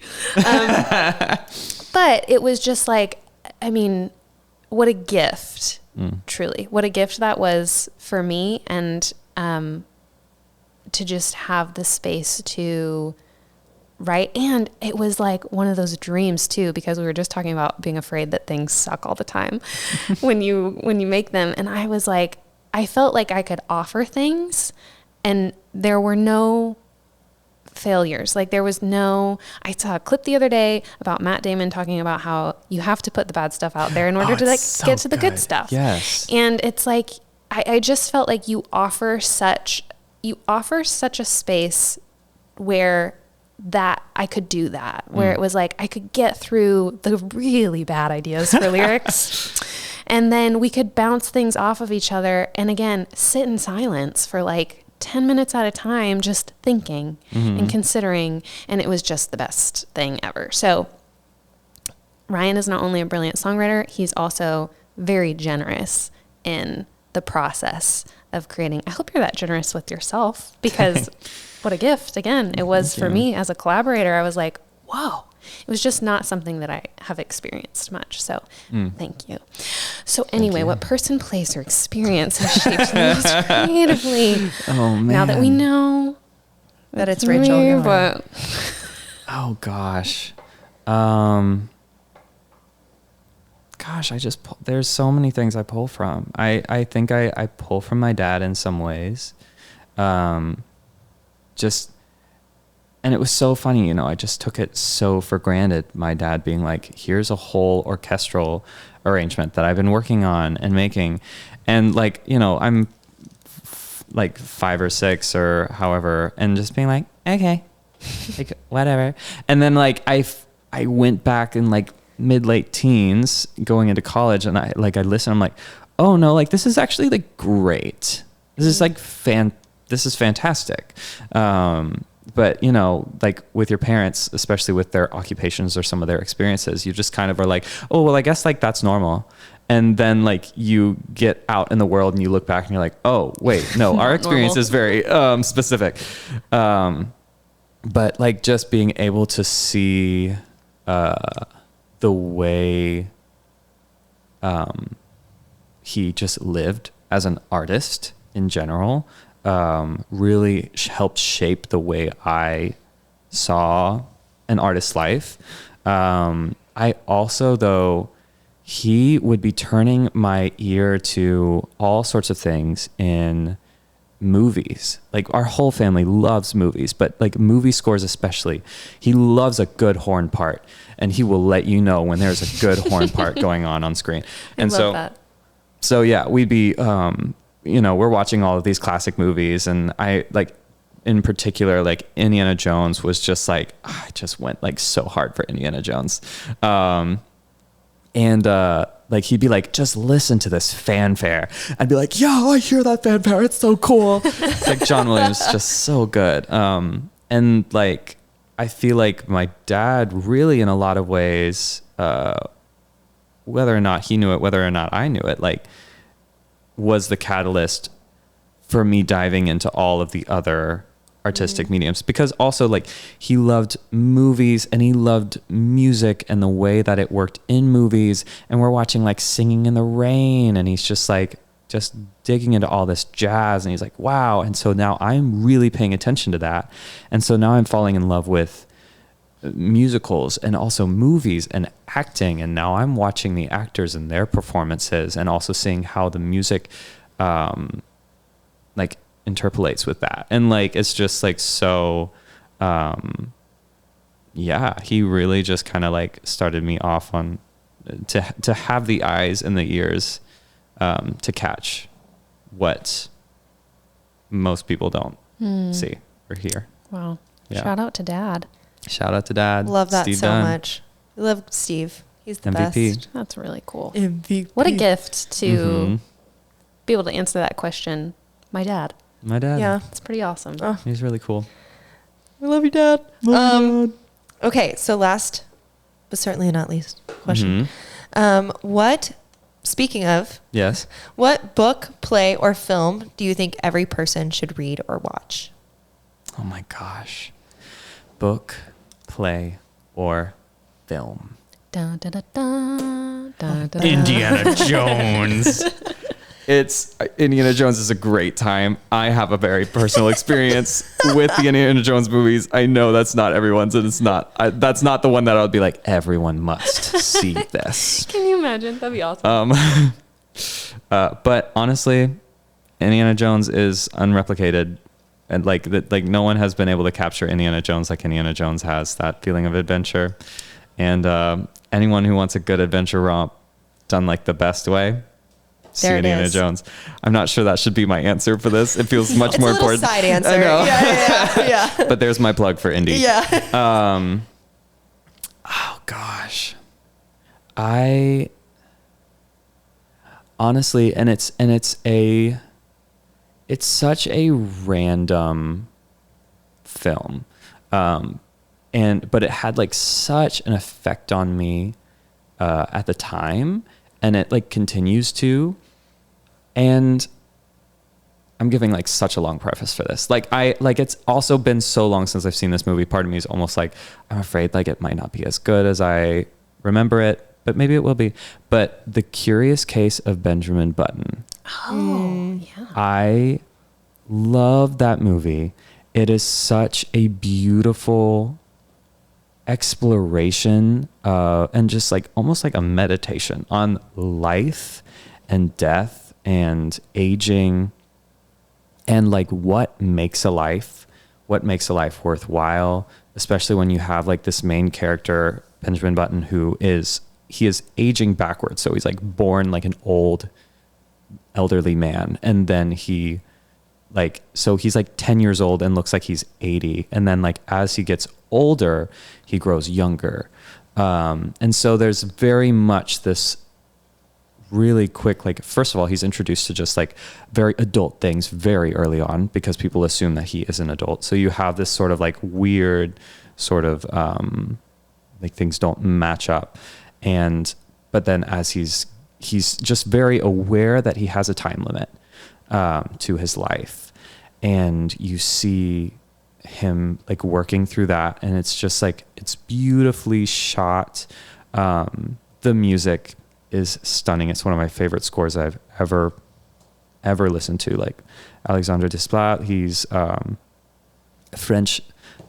But it was just like, I mean, what a gift, truly. What a gift that was for me, and to just have the space to write. And it was like one of those dreams too, because we were just talking about being afraid that things suck all the time when you make them. And I was like, I felt like I could offer things, and there were no failures. Like there was no, I saw a clip the other day about Matt Damon talking about how you have to put the bad stuff out there in order to like get to the good stuff. Yes. And it's like, I just felt like you offer such a space where that I could do that, where it was like, I could get through the really bad ideas for lyrics. And then we could bounce things off of each other. And again, sit in silence for like 10 minutes at a time, just thinking and considering. And it was just the best thing ever. So Ryan is not only a brilliant songwriter, he's also very generous in the process of creating. I hope you're that generous with yourself, because what a gift. Again, it was for me as a collaborator. I was like, whoa. It was just not something that I have experienced much. So thank you. So anyway, what person, place, or experience has shaped you most creatively? Oh man. Now that we know that it's Rachel. but Oh gosh. There's so many things I pull from. I think I pull from my dad in some ways. And it was so funny, I just took it so for granted. My dad being like, here's a whole orchestral arrangement that I've been working on and making. And like, I'm like 5 or 6 or however, and just being like, okay, like whatever. And then like, I went back in like mid-late teens going into college, and I listened, I'm like, oh no, like this is actually like great. This is like this is fantastic. But like with your parents, especially with their occupations or some of their experiences, you just kind of are like, oh, well, I guess like that's normal. And then like you get out in the world and you look back and you're like, oh, wait, no, our experience is very specific. But like just being able to see the way he just lived as an artist in general really helped shape the way I saw an artist's life. I also, though, he would be turning my ear to all sorts of things in movies. Like our whole family loves movies, but like movie scores especially. He loves a good horn part, and he will let you know when there's a good horn part going on screen. And I love that. So yeah, we'd be we're watching all of these classic movies, and I like in particular, like Indiana Jones was just like, I just went like so hard for Indiana Jones. And like he'd be like, just listen to this fanfare. I'd be like, yeah, I hear that fanfare. It's so cool. It's like John Williams, just so good. And like, I feel like my dad really in a lot of ways, whether or not he knew it, whether or not I knew it, like was the catalyst for me diving into all of the other artistic mediums, because also like he loved movies and he loved music and the way that it worked in movies, and we're watching like Singing in the Rain, and he's just like just digging into all this jazz, and he's like, wow. And so now I'm really paying attention to that, and so now I'm falling in love with musicals and also movies and acting, and now I'm watching the actors and their performances, and also seeing how the music like interpolates with that, and like it's just like so yeah, he really just kind of like started me off on to have the eyes and the ears to catch what most people don't see or hear. Wow. Yeah. Shout out to Dad. Shout out to Dad. Love that Steve so Dunn. much. I love Steve. He's the MVP. best. That's really cool. MVP. What a gift to Mhm. be able to answer that question. My dad. My dad. Yeah. It's pretty awesome. Oh. He's really cool. I love you, Dad. Okay, so last, but certainly not least, question. Speaking of, Yes. what book, play, or film do you think every person should read or watch? Oh my gosh. Book, play, or film. Dun, dun, dun, dun, dun, dun, Indiana Jones. Indiana Jones is a great time. I have a very personal experience with the Indiana Jones movies. I know that's not everyone's, and that's not the one that I would be like, everyone must see this. Can you imagine? That'd be awesome. But honestly, Indiana Jones is unreplicated, and like no one has been able to capture Indiana Jones like Indiana Jones has. That feeling of adventure, and anyone who wants a good adventure romp done like the best way, see There it Indiana is. Jones. I'm not sure that should be my answer for this. It feels much more It's a little important. side answer. I know. Yeah. But there's my plug for Indy. Yeah. Oh gosh. I honestly, and it's such a random film. But it had like such an effect on me at the time, and it like continues to. And I'm giving like such a long preface for this. It's also been so long since I've seen this movie. Part of me is almost like, I'm afraid like it might not be as good as I remember it, but maybe it will be. But The Curious Case of Benjamin Button. Oh, yeah. I love that movie. It is such a beautiful exploration and just like almost like a meditation on life and death and aging and like what makes a life worthwhile, especially when you have like this main character, Benjamin Button, he is aging backwards. So he's like born like an old elderly man, and then he's like 10 years old and looks like he's 80. And then like as he gets older, he grows younger. And so there's very much this really quick, like, first of all, he's introduced to just like very adult things very early on because people assume that he is an adult. So you have this sort of like weird sort of like things don't match up. But then as he's just very aware that he has a time limit to his life, and you see him like working through that, and it's just like it's beautifully shot. The music is stunning. It's one of my favorite scores I've ever listened to. Like Alexandre Desplat, he's a French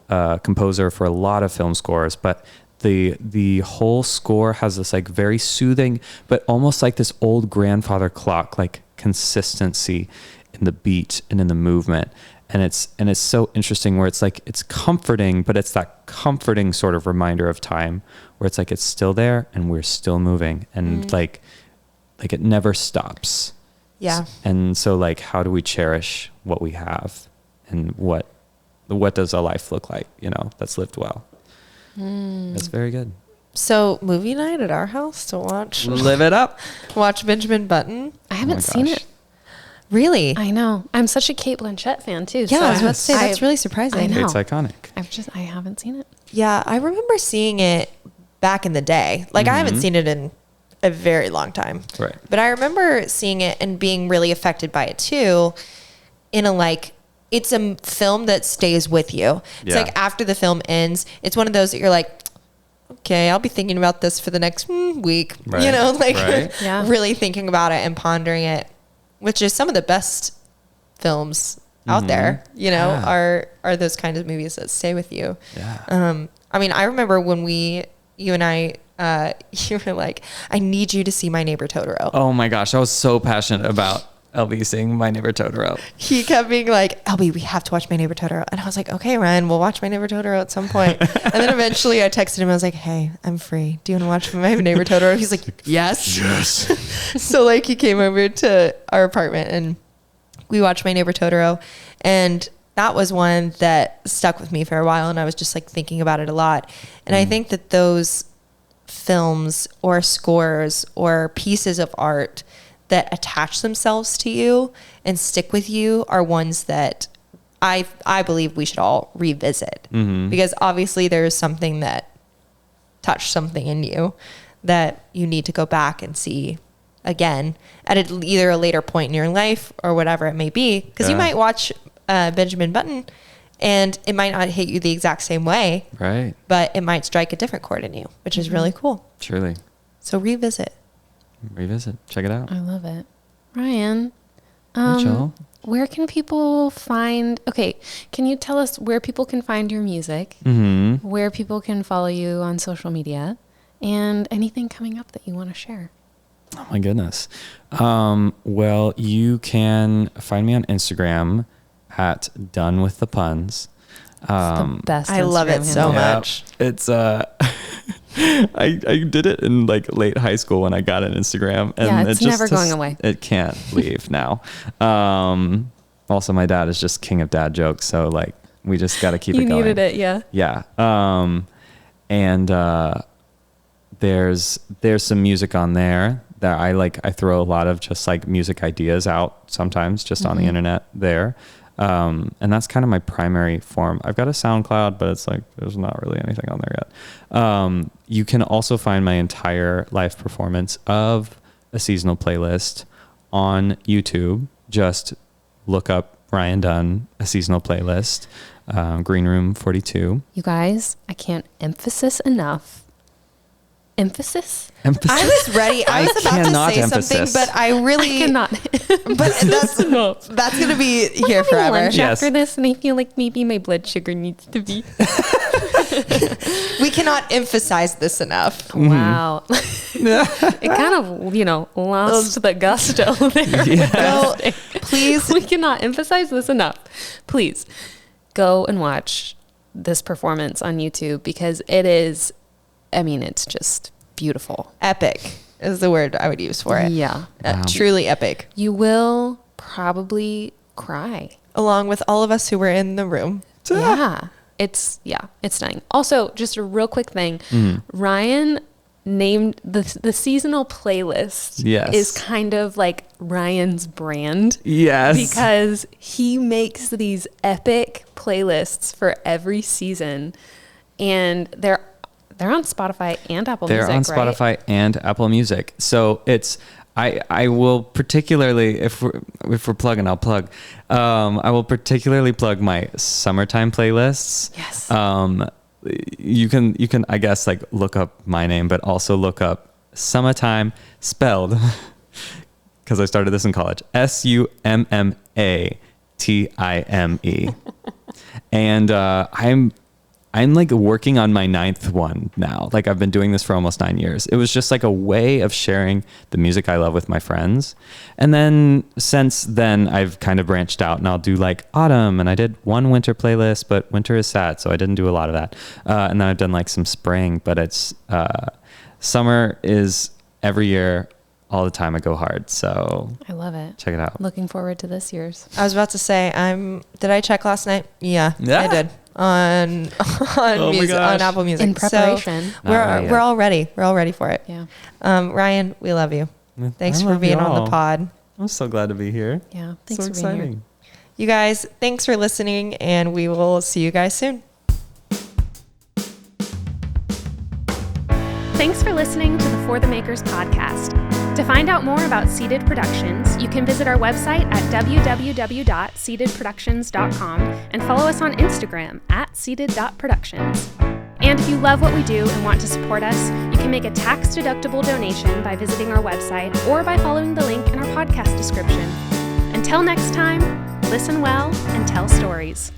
composer for a lot of film scores, but the whole score has this like very soothing, but almost like this old grandfather clock, like consistency in the beat and in the movement. And it's so interesting where it's like, it's comforting, but it's that comforting sort of reminder of time where it's like, it's still there and we're still moving, and like it never stops. Yeah. And so like, how do we cherish what we have, and what does a life look like, that's lived well? That's very good. So movie night at our house to watch Live it up. watch Benjamin Button. I haven't seen gosh. it. Really? I know. I'm such a Kate Blanchett fan too. Yeah, so I was about to say that's really surprising. I know. It's iconic. I haven't seen it. Yeah, I remember seeing it back in the day. Like I haven't seen it in a very long time. Right. But I remember seeing it and being really affected by it too. It's a film that stays with you. It's Yeah. like after the film ends, it's one of those that you're like, okay, I'll be thinking about this for the next week. Right. Right. Yeah. really thinking about it and pondering it, which is some of the best films out there, Yeah. are those kinds of movies that stay with you. Yeah. I mean, I remember when you and I, you were like, I need you to see My Neighbor Totoro. Oh my gosh, I was so passionate about LB seeing My Neighbor Totoro. He kept being like, "LB, we have to watch My Neighbor Totoro." And I was like, "Okay, Ryan, we'll watch My Neighbor Totoro at some point." And then eventually I texted him. I was like, "Hey, I'm free. Do you want to watch My Neighbor Totoro?" He's like, "Yes." Yes. So like he came over to our apartment and we watched My Neighbor Totoro. And that was one that stuck with me for a while. And I was just like thinking about it a lot. And I think that those films or scores or pieces of art that attach themselves to you and stick with you are ones that I believe we should all revisit, because obviously there's something that touched something in you that you need to go back and see again at either a later point in your life or whatever it may be, because you might watch Benjamin Button and it might not hit you the exact same way, Right. but it might strike a different chord in you, which is really cool. Truly. So revisit. Check it out. I love it. Ryan, Rachel. where can people find, can you tell us where people can find your music, where people can follow you on social media, and anything coming up that you want to share? Oh my goodness. Well, you can find me on Instagram at Dunn with the Puns. It's the best. I love it Instagram so handle. much. It's I did it in like late high school when I got an Instagram, and Yeah, it's it never going away. It can't leave now. Also, my dad is just king of dad jokes, so like we just got to keep it going. You needed it, yeah. Yeah. And there's some music on there that I throw a lot of just like music ideas out sometimes just on the internet there. And that's kind of my primary form. I've got a SoundCloud, but it's like, there's not really anything on there yet. You can also find my entire live performance of a seasonal playlist on YouTube. Just look up Ryan Dunn, a seasonal playlist, Green Room 42. You guys, I can't emphasis enough. Emphasis? I was ready. I was about to say something, but I really cannot. But that's going to be here forever. Lunch Yes. after this, and I feel like maybe my blood sugar needs to be. We cannot emphasize this enough. Wow. It kind of, lost the gusto there. Yeah. Well, please. We cannot emphasize this enough. Please go and watch this performance on YouTube, because it is, it's just beautiful. Epic is the word I would use for it. Yeah. Wow. Truly epic. You will probably cry. Along with all of us who were in the room. Yeah. It's stunning. Also, just a real quick thing. Ryan named the seasonal playlist Yes. is kind of like Ryan's brand. Yes. Because he makes these epic playlists for every season, and they're on Spotify and Apple Music, They're on Spotify and Apple Music. So it's, I will particularly, if we're plugging, I'll plug. I will particularly plug my summertime playlists. Yes. You can I guess like look up my name, but also look up Summertime spelled, because I started this in college, SUMMATIME. And I'm like working on my 9th one now. Like I've been doing this for almost 9 years. It was just like a way of sharing the music I love with my friends. And then since then I've kind of branched out, and I'll do like autumn, and I did one winter playlist, but winter is sad, so I didn't do a lot of that. And then I've done like some spring, but it's summer is every year, all the time. I go hard. So I love it. check it out. Looking forward to this year's. I was about to say, did I check last night? Yeah. I did. On music, on Apple Music. In preparation. So we're all ready. We're all ready for it. Yeah. Ryan, we love you. Thanks I for love being you on all. the pod. I'm so glad to be here. Yeah. Thanks So for being here. exciting. You guys, thanks for listening, and we will see you guys soon. Thanks for listening to the For the Makers podcast. To find out more about Seated Productions, you can visit our website at www.seatedproductions.com and follow us on Instagram at seated.productions. And if you love what we do and want to support us, you can make a tax-deductible donation by visiting our website or by following the link in our podcast description. Until next time, listen well and tell stories.